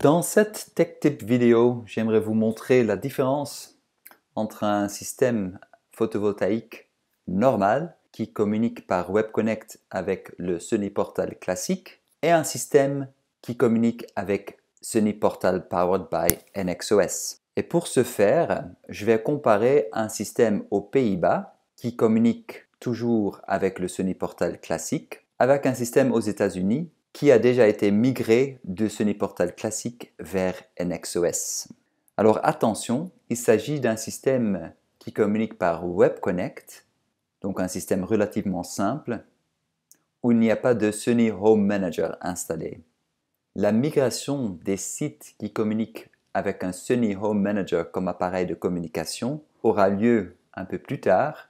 Dans cette TechTip vidéo, j'aimerais vous montrer la différence entre un système photovoltaïque normal qui communique par WebConnect avec le Sunny Portal classique et un système qui communique avec Sunny Portal Powered by NXOS. Et pour ce faire, je vais comparer un système aux Pays-Bas qui communique toujours avec le Sunny Portal classique avec un système aux États-Unis qui a déjà été migré de Sunny Portal classique vers NXOS. Alors attention, il s'agit d'un système qui communique par WebConnect, donc un système relativement simple, où il n'y a pas de Sunny Home Manager installé. La migration des sites qui communiquent avec un Sunny Home Manager comme appareil de communication aura lieu un peu plus tard,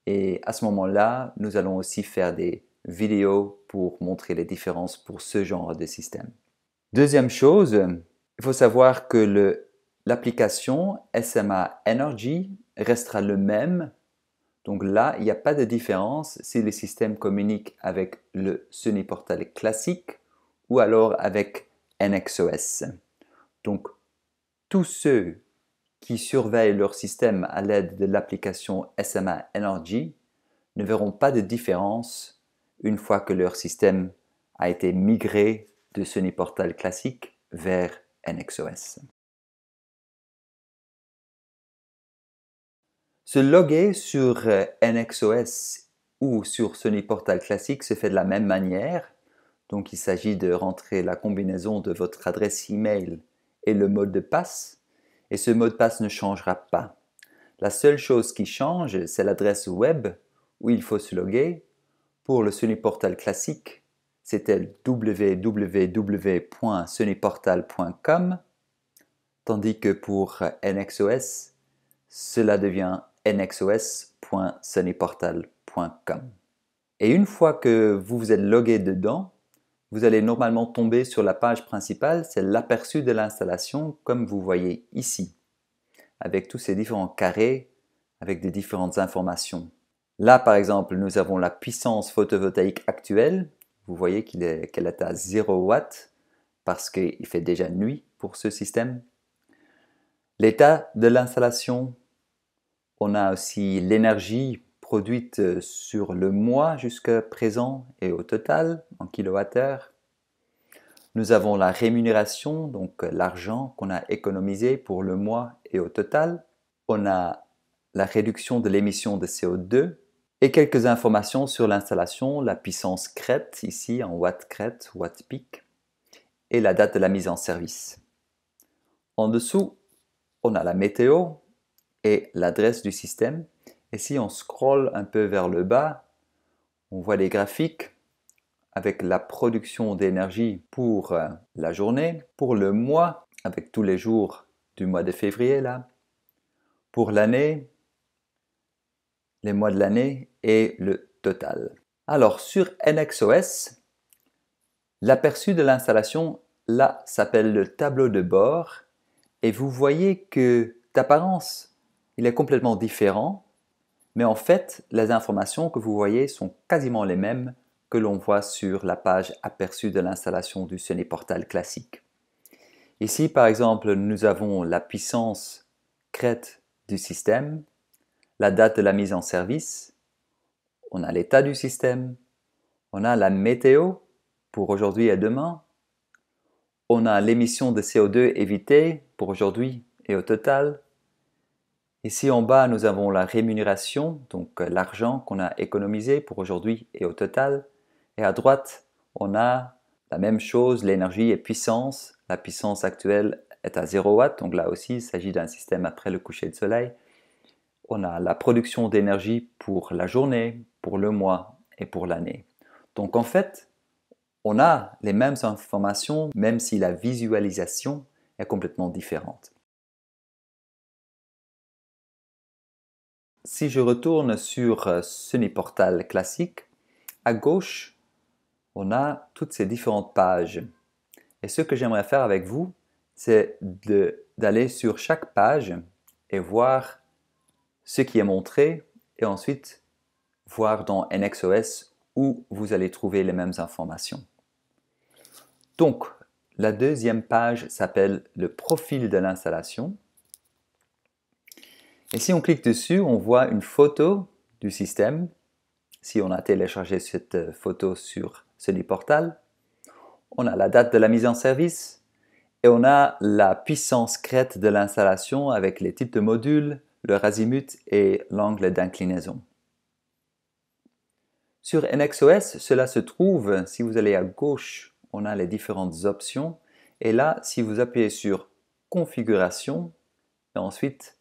et à ce moment-là, nous allons aussi faire des vidéos pour montrer les différences pour ce genre de système. Deuxième chose, il faut savoir que l'application SMA Energy restera le même. Donc là, il n'y a pas de différence si le système communique avec le Sunny Portal classique ou alors avec NXOS. Donc, tous ceux qui surveillent leur système à l'aide de l'application SMA Energy ne verront pas de différence une fois que leur système a été migré de Sunny Portal classique vers NXOS. Se loguer sur NXOS ou sur Sunny Portal classique se fait de la même manière. Donc il s'agit de rentrer la combinaison de votre adresse email et le mot de passe. Et ce mot de passe ne changera pas. La seule chose qui change, c'est l'adresse web où il faut se loguer. Pour le Sunny Portal classique, c'était www.sunnyportal.com, tandis que pour NXOS, cela devient nxos.sunnyportal.com. Et une fois que vous vous êtes logué dedans, vous allez normalement tomber sur la page principale, c'est l'aperçu de l'installation comme vous voyez ici, avec tous ces différents carrés, avec des différentes informations. Là, par exemple, nous avons la puissance photovoltaïque actuelle. Vous voyez qu'elle est à 0 watts parce qu'il fait déjà nuit pour ce système. L'état de l'installation, on a aussi l'énergie produite sur le mois jusqu'à présent et au total en kilowattheure. Nous avons la rémunération, donc l'argent qu'on a économisé pour le mois et au total. On a la réduction de l'émission de CO2 et quelques informations sur l'installation, la puissance crête ici en watts crête, watts pic et la date de la mise en service. En dessous, on a la météo et l'adresse du système. Et si on scrolle un peu vers le bas, on voit les graphiques avec la production d'énergie pour la journée, pour le mois, avec tous les jours du mois de février là, pour l'année, les mois de l'année et le total. Alors sur NXOS, l'aperçu de l'installation là s'appelle le tableau de bord et vous voyez que d'apparence il est complètement différent, mais en fait les informations que vous voyez sont quasiment les mêmes que l'on voit sur la page aperçu de l'installation du Sunny Portal classique. Ici par exemple nous avons la puissance crête du système, la date de la mise en service, on a l'état du système, on a la météo pour aujourd'hui et demain, on a l'émission de CO2 évitée pour aujourd'hui et au total. Ici en bas, nous avons la rémunération, donc l'argent qu'on a économisé pour aujourd'hui et au total. Et à droite, on a la même chose, l'énergie et puissance. La puissance actuelle est à 0 watts, donc là aussi, il s'agit d'un système après le coucher de soleil. On a la production d'énergie pour la journée, pour le mois et pour l'année. Donc en fait, on a les mêmes informations, même si la visualisation est complètement différente. Si je retourne sur Sunny Portal classique, à gauche, on a toutes ces différentes pages. Et ce que j'aimerais faire avec vous, c'est d'aller sur chaque page et voir ce qui est montré et ensuite voir dans NXOS où vous allez trouver les mêmes informations. Donc, la deuxième page s'appelle le profil de l'installation. Et si on clique dessus, on voit une photo du système. Si on a téléchargé cette photo sur Soniportal, on a la date de la mise en service et on a la puissance crête de l'installation avec les types de modules, leur azimut et l'angle d'inclinaison. Sur NXOS, cela se trouve, si vous allez à gauche, on a les différentes options. Et là, si vous appuyez sur Configuration et ensuite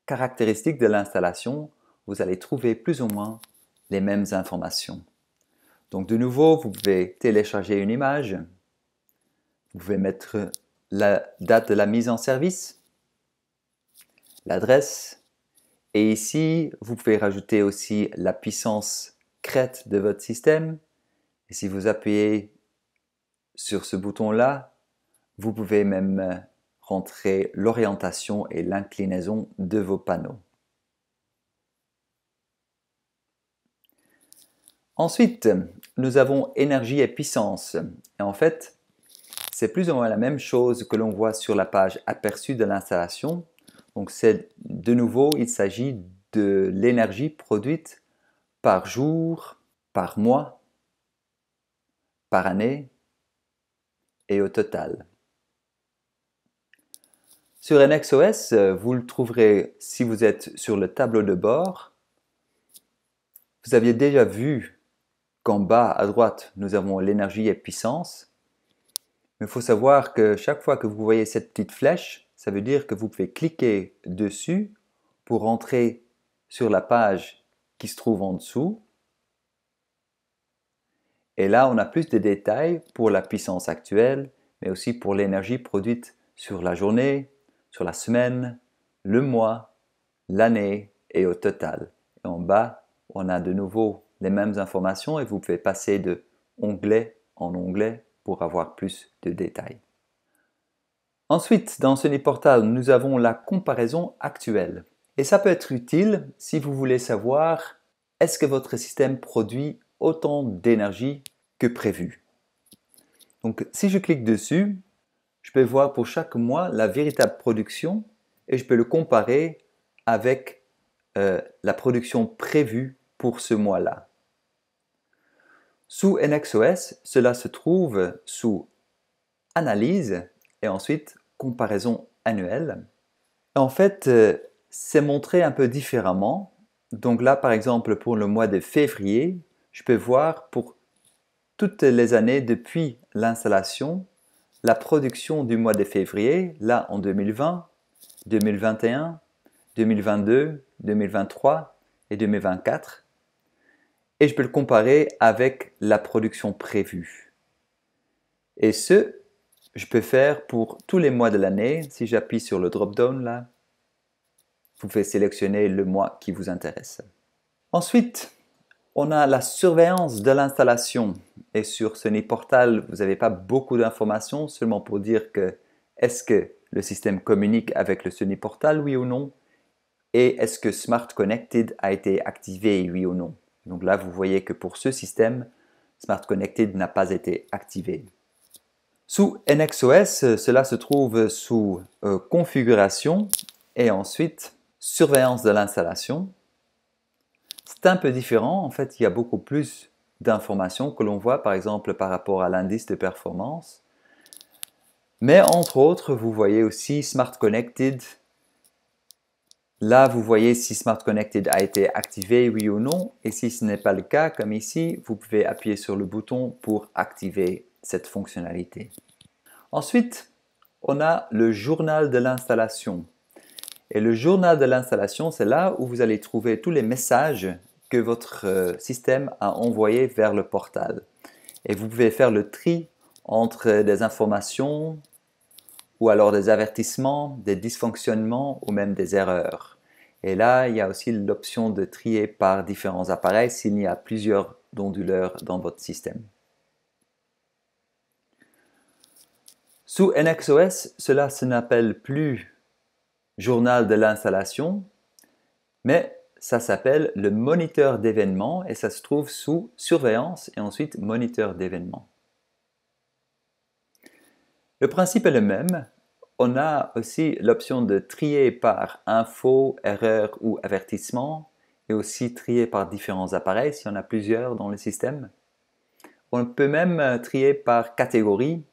Caractéristiques de l'installation, vous allez trouver plus ou moins les mêmes informations. Donc de nouveau, vous pouvez télécharger une image, vous pouvez mettre la date de la mise en service, l'adresse, et ici, vous pouvez rajouter aussi la puissance crête de votre système. Et si vous appuyez sur ce bouton-là, vous pouvez même rentrer l'orientation et l'inclinaison de vos panneaux. Ensuite, nous avons énergie et puissance. Et en fait, c'est plus ou moins la même chose que l'on voit sur la page aperçu de l'installation. Donc, de nouveau, il s'agit de l'énergie produite par jour, par mois, par année et au total. Sur NXOS, vous le trouverez si vous êtes sur le tableau de bord. Vous aviez déjà vu qu'en bas à droite, nous avons l'énergie et puissance. Mais il faut savoir que chaque fois que vous voyez cette petite flèche, ça veut dire que vous pouvez cliquer dessus pour entrer sur la page qui se trouve en dessous. Et là, on a plus de détails pour la puissance actuelle, mais aussi pour l'énergie produite sur la journée, sur la semaine, le mois, l'année et au total. Et en bas, on a de nouveau les mêmes informations et vous pouvez passer de onglet en onglet pour avoir plus de détails. Ensuite, dans Soniportal, nous avons la comparaison actuelle. Et ça peut être utile si vous voulez savoir est-ce que votre système produit autant d'énergie que prévu. Donc, si je clique dessus, je peux voir pour chaque mois la véritable production et je peux le comparer avec la production prévue pour ce mois-là. Sous NXOS, cela se trouve sous Analyse et ensuite Comparaison annuelle. En fait, c'est montré un peu différemment. Donc là, par exemple, pour le mois de février, je peux voir pour toutes les années depuis l'installation la production du mois de février, là en 2020, 2021, 2022, 2023 et 2024. Et je peux le comparer avec la production prévue. Et je peux faire pour tous les mois de l'année. Si j'appuie sur le drop-down là, vous pouvez sélectionner le mois qui vous intéresse. Ensuite, on a la surveillance de l'installation. Et sur Soniportal, vous n'avez pas beaucoup d'informations, seulement pour dire que est-ce que le système communique avec le Soniportal, oui ou non? Et est-ce que Smart Connected a été activé, oui ou non? Donc là, vous voyez que pour ce système, Smart Connected n'a pas été activé. Sous NXOS, cela se trouve sous Configuration et ensuite Surveillance de l'installation. C'est un peu différent, en fait, il y a beaucoup plus d'informations que l'on voit par exemple par rapport à l'indice de performance. Mais entre autres, vous voyez aussi Smart Connected. Là, vous voyez si Smart Connected a été activé, oui ou non. Et si ce n'est pas le cas, comme ici, vous pouvez appuyer sur le bouton pour activer cette fonctionnalité. Ensuite, on a le journal de l'installation. Et le journal de l'installation, c'est là où vous allez trouver tous les messages que votre système a envoyés vers le portal. Et vous pouvez faire le tri entre des informations ou alors des avertissements, des dysfonctionnements ou même des erreurs. Et là, il y a aussi l'option de trier par différents appareils s'il y a plusieurs onduleurs dans votre système. Sous NXOS, cela ne s'appelle plus journal de l'installation, mais ça s'appelle le moniteur d'événements et ça se trouve sous surveillance et ensuite moniteur d'événements. Le principe est le même. On a aussi l'option de trier par info, erreur ou avertissement et aussi trier par différents appareils si on a plusieurs dans le système. On peut même trier par catégorie.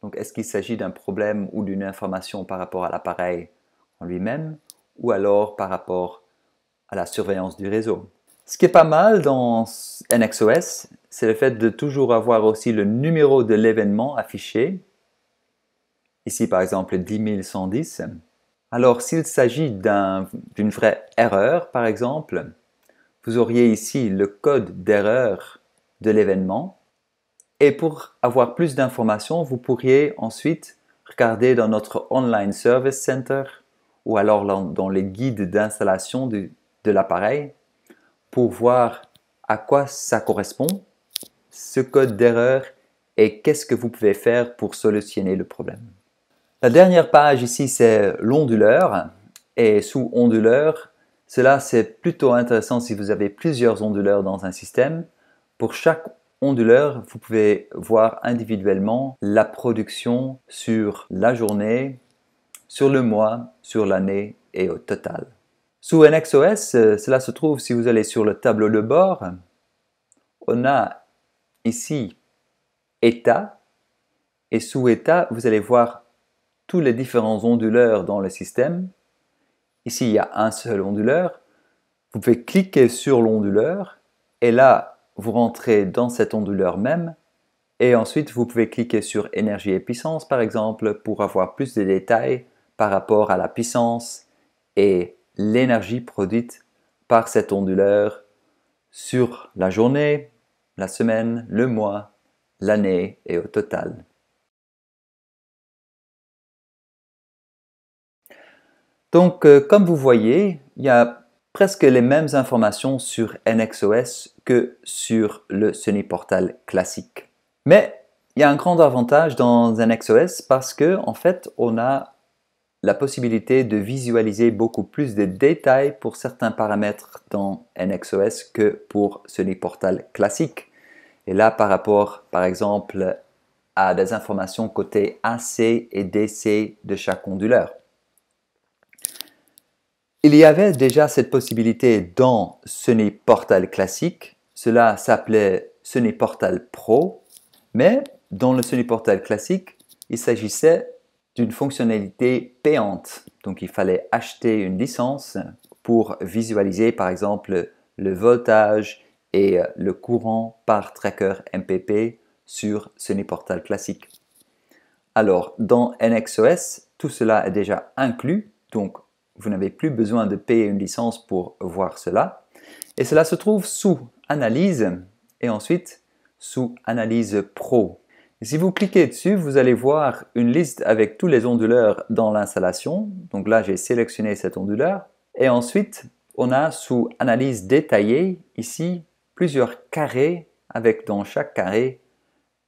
Donc, est-ce qu'il s'agit d'un problème ou d'une information par rapport à l'appareil en lui-même ou alors par rapport à la surveillance du réseau. Ce qui est pas mal dans NXOS, c'est le fait de toujours avoir aussi le numéro de l'événement affiché. Ici, par exemple, 10110. Alors, s'il s'agit d'une vraie erreur, par exemple, vous auriez ici le code d'erreur de l'événement. Et pour avoir plus d'informations, vous pourriez ensuite regarder dans notre Online Service Center ou alors dans les guides d'installation de l'appareil pour voir à quoi ça correspond, ce code d'erreur et qu'est-ce que vous pouvez faire pour solutionner le problème. La dernière page ici, c'est l'onduleur. Et sous onduleur, cela c'est plutôt intéressant si vous avez plusieurs onduleurs dans un système. Pour chaque onduleur, vous pouvez voir individuellement la production sur la journée, sur le mois, sur l'année et au total. Sous NXOS, cela se trouve si vous allez sur le tableau de bord. On a ici état et sous état, vous allez voir tous les différents onduleurs dans le système. Ici, il y a un seul onduleur. Vous pouvez cliquer sur l'onduleur et là, vous rentrez dans cet onduleur même. Et ensuite, vous pouvez cliquer sur énergie et puissance, par exemple, pour avoir plus de détails par rapport à la puissance et l'énergie produite par cet onduleur sur la journée, la semaine, le mois, l'année et au total. Donc, comme vous voyez, il y a presque les mêmes informations sur NXOS que sur le Sunny Portal classique. Mais il y a un grand avantage dans NXOS parce que, en fait, on a la possibilité de visualiser beaucoup plus de détails pour certains paramètres dans NXOS que pour Sunny Portal classique. Et là, par rapport, par exemple, à des informations côté AC et DC de chaque onduleur. Il y avait déjà cette possibilité dans Sunny Portal classique. Cela s'appelait Sunny Portal Pro. Mais dans le Sunny Portal classique, il s'agissait d'une fonctionnalité payante. Donc il fallait acheter une licence pour visualiser par exemple le voltage et le courant par tracker MPP sur Sunny Portal classique. Alors dans NXOS, tout cela est déjà inclus, donc vous n'avez plus besoin de payer une licence pour voir cela. Et cela se trouve sous Analyse et ensuite sous Analyse Pro. Et si vous cliquez dessus, vous allez voir une liste avec tous les onduleurs dans l'installation. Donc là, j'ai sélectionné cet onduleur. Et ensuite, on a sous Analyse détaillée, ici, plusieurs carrés avec dans chaque carré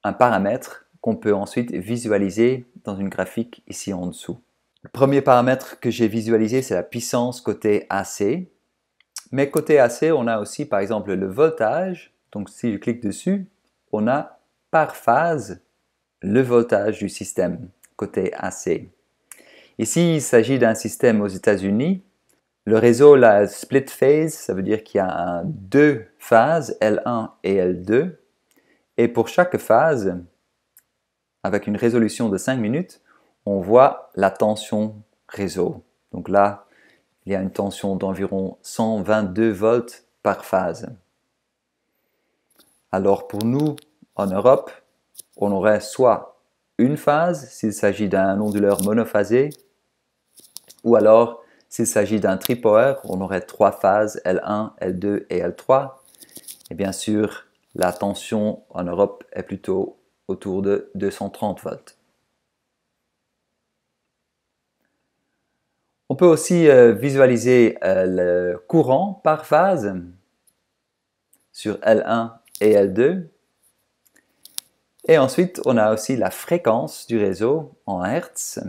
un paramètre qu'on peut ensuite visualiser dans une graphique ici en dessous. Le premier paramètre que j'ai visualisé, c'est la puissance côté AC. Mais côté AC, on a aussi par exemple le voltage. Donc si je clique dessus, on a par phase le voltage du système côté AC. Ici, il s'agit d'un système aux États-Unis. Le réseau, la split phase, ça veut dire qu'il y a deux phases, L1 et L2. Et pour chaque phase, avec une résolution de 5 minutes, on voit la tension réseau. Donc là, il y a une tension d'environ 122 volts par phase. Alors pour nous, en Europe, on aurait soit une phase s'il s'agit d'un onduleur monophasé, ou alors s'il s'agit d'un tripower, on aurait trois phases, L1, L2 et L3. Et bien sûr, la tension en Europe est plutôt autour de 230 volts. On peut aussi visualiser le courant par phase sur L1 et L2. Et ensuite, on a aussi la fréquence du réseau en Hertz.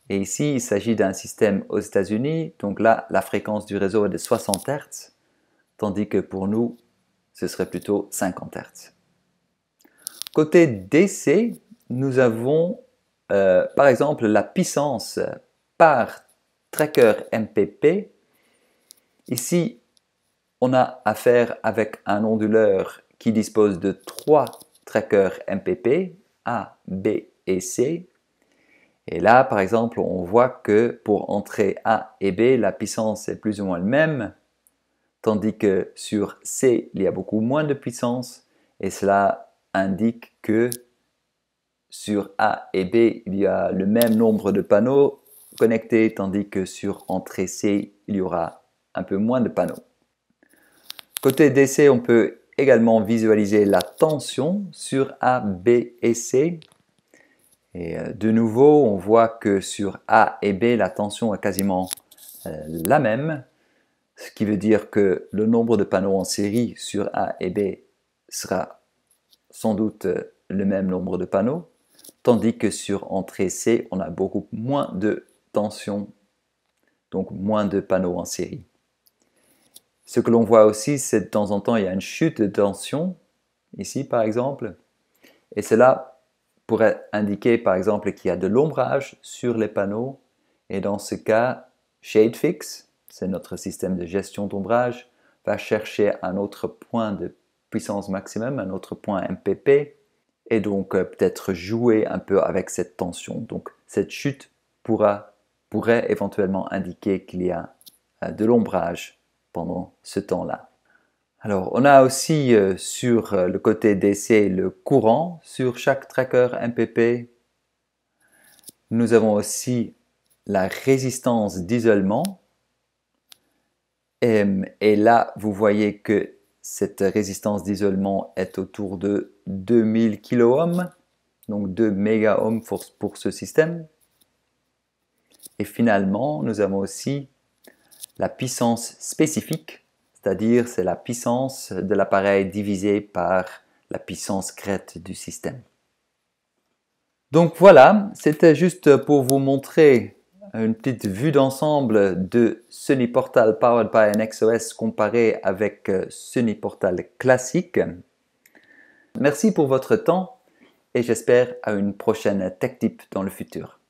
Et ici, il s'agit d'un système aux États-Unis. Donc là, la fréquence du réseau est de 60 Hertz, tandis que pour nous, ce serait plutôt 50 Hertz. Côté DC, nous avons par exemple la puissance par tracker MPP. Ici, on a affaire avec un onduleur qui dispose de 3 trackers MPP, A, B et C. Et là, par exemple, on voit que pour entrée A et B, la puissance est plus ou moins le même, tandis que sur C, il y a beaucoup moins de puissance, et cela indique que sur A et B, il y a le même nombre de panneaux connectés, tandis que sur entrée C, il y aura un peu moins de panneaux. Côté DC, on peut également visualiser la tension sur A, B et C. Et de nouveau, on voit que sur A et B, la tension est quasiment la même, ce qui veut dire que le nombre de panneaux en série sur A et B sera sans doute le même nombre de panneaux, tandis que sur entrée C, on a beaucoup moins de tension, donc moins de panneaux en série. Ce que l'on voit aussi, c'est de temps en temps, il y a une chute de tension, ici par exemple, et cela pourrait indiquer par exemple qu'il y a de l'ombrage sur les panneaux, et dans ce cas, ShadeFix, c'est notre système de gestion d'ombrage, va chercher un autre point de puissance maximum, un autre point MPP, et donc peut-être jouer un peu avec cette tension. Donc cette chute pourrait éventuellement indiquer qu'il y a de l'ombrage pendant ce temps-là. Alors, on a aussi sur le côté DC le courant sur chaque tracker MPP. Nous avons aussi la résistance d'isolement. Et là, vous voyez que cette résistance d'isolement est autour de 2000 kOhms, donc 2 mégaohms pour ce système. Et finalement, nous avons aussi la puissance spécifique, c'est-à-dire c'est la puissance de l'appareil divisée par la puissance crête du système. Donc voilà, c'était juste pour vous montrer une petite vue d'ensemble de Sunny Portal Powered by NXOS comparé avec Sunny Portal classique. Merci pour votre temps et j'espère à une prochaine Tech Tip dans le futur.